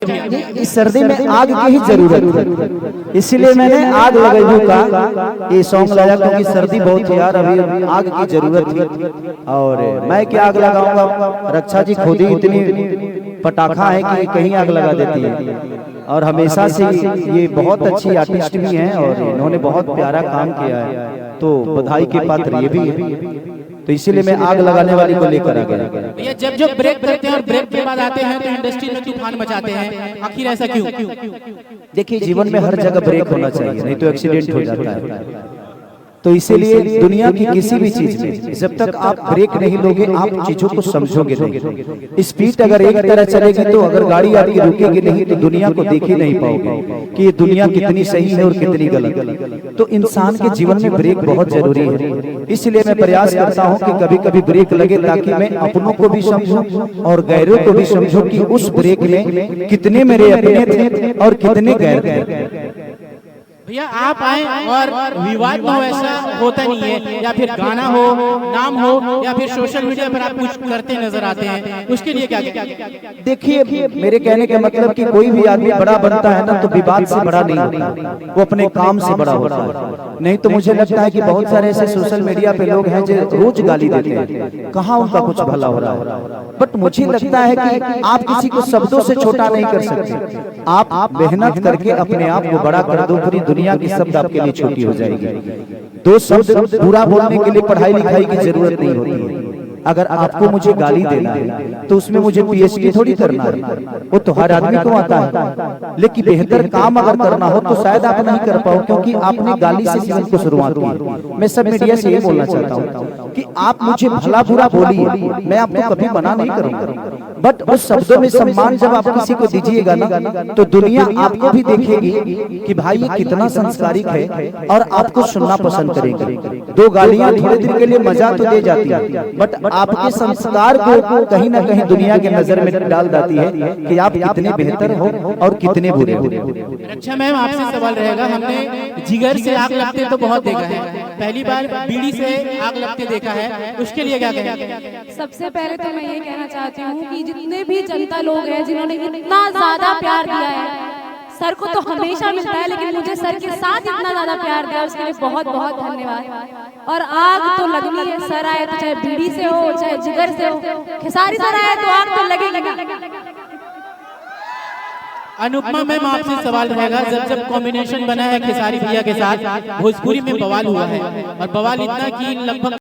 इस सर्दी में आग की ही जरूरत है, इसीलिए मैंने आग लगाई का ये सॉन्ग लगाया क्योंकि सर्दी बहुत है यार, अभी आग की जरूरत थी। और मैं क्या आग लगाऊंगा, रक्षा जी खुद ही इतनी पटाखा है कि कहीं आग लगा देती है। और हमेशा से ये बहुत अच्छी आर्टिस्ट भी हैं और इन्होंने बहुत प्यारा काम किया है, तो बधाई के पात्र ये भी है। तो इसीलिए मैं आग लगाने वाली को लेकर आ गया। भैया जब ब्रेक करते हैं और ब्रेक के बाद आते हैं तो इंडस्ट्री में तूफान मचाते हैं, आखिर ऐसा क्यों? देखिए जीवन में हर जगह ब्रेक होना चाहिए, नहीं तो एक्सीडेंट हो जाता है। तो इसीलिए दुनिया की किसी भी चीज में जब तक आप ब्रेक नहीं लोगे आप चीजों को समझोगे नहीं। स्पीड अगर एक तरह चलेगी तो अगर गाड़ी आपकी रुकेगी नहीं तो दुनिया को देख ही नहीं पाओगे कि ये दुनिया कितनी सही है और कितनी गलत। तो इंसान के जीवन में ब्रेक बहुत जरूरी है, इसलिए मैं प्रयास करता हूँ कि कभी कभी ब्रेक लगे ताकि मैं अपनों को भी समझूं और गैरों को भी समझूं कि उस ब्रेक में कितने मेरे अपने थे और कितने गैर थे। भैया आप आए और विवाद में ऐसा होता नहीं है, या फिर गाना हो, नाम हो, या फिर सोशल मीडिया पर आप कुछ करते नजर आते हैं, उसके लिए क्या? देखिए मेरे कहने का मतलब कि कोई भी आदमी बड़ा बनता है ना तो विवाद से बड़ा नहीं होता, वो अपने काम से बड़ा होता है। नहीं तो मुझे लगता है कि बहुत सारे ऐसे सोशल मीडिया पे लोग हैं जो रोज गाली देते हैं, कहाँ उनका कुछ भला हो रहा है। बट मुझे लगता है कि आप किसी को शब्दों से छोटा नहीं कर सकते, आप मेहनत करके अपने आप को बड़ा कर दो, पूरी दुनिया की शब्द आपके लिए छोटी हो जाएगी। दो शब्द बुरा बोलने के लिए पढ़ाई लिखाई की जरूरत नहीं होती है। अगर आपको मुझे गाली देना है तो उसमें मुझे पीएचडी थोड़ी करना है, वो तो हर आदमी को आता है। लेकिन बेहतर काम अगर करना हो तो शायद आप नहीं कर पाओ क्योंकि आपने गाली से जीवन को शुरुआत की। मैं सब मीडिया से ये बोलना चाहता हूँ कि आप मुझे भला बुरा बोलिए, मैं आपको कभी मना नहीं करूंगा, बट उस शब्दों में सम्मान जब आप किसी को दीजिएगा ना तो दुनिया आपको भी देखेगी कि भाई ये कितना संस्कारिक है और आपको सुनना पसंद करेगी। दो गालियां थोड़ी देर के लिए मजा तो दे जाती है, बट आपके संस्कार को कहीं ना कहीं दुनिया के नजर में डाल देती है कि आप कितने बेहतर हो और कितने बुरे हो। अच्छा मैम आपसे सवाल रहेगा, हमने जिगर से आग लगते तो बहुत देखा है, पहली बार बीड़ी से आग लगते देखा है, उसके लिए क्या कहेंगे? सबसे पहले तो मैं ये कहना चाहती हूँ कि जितने भी जनता लोग हैं जिन्होंने इतना ज्यादा प्यार दिया है, सर को तो हमेशा मिलता है लेकिन मुझे सर के साथ इतना ज्यादा प्यार दिया उसके लिए बहुत बहुत धन्यवाद। और आग तो लगनी है, सर आए तो चाहे बीड़ी से हो चाहे जिगर से हो, खेसारी सर आए तो आग तो लगेगी। अनुपमा मैम आपसे सवाल रहेगा, जब कॉम्बिनेशन बना है खेसारी भैया के साथ भोजपुरी में बवाल हुआ है और बवाल इतना कि लगभग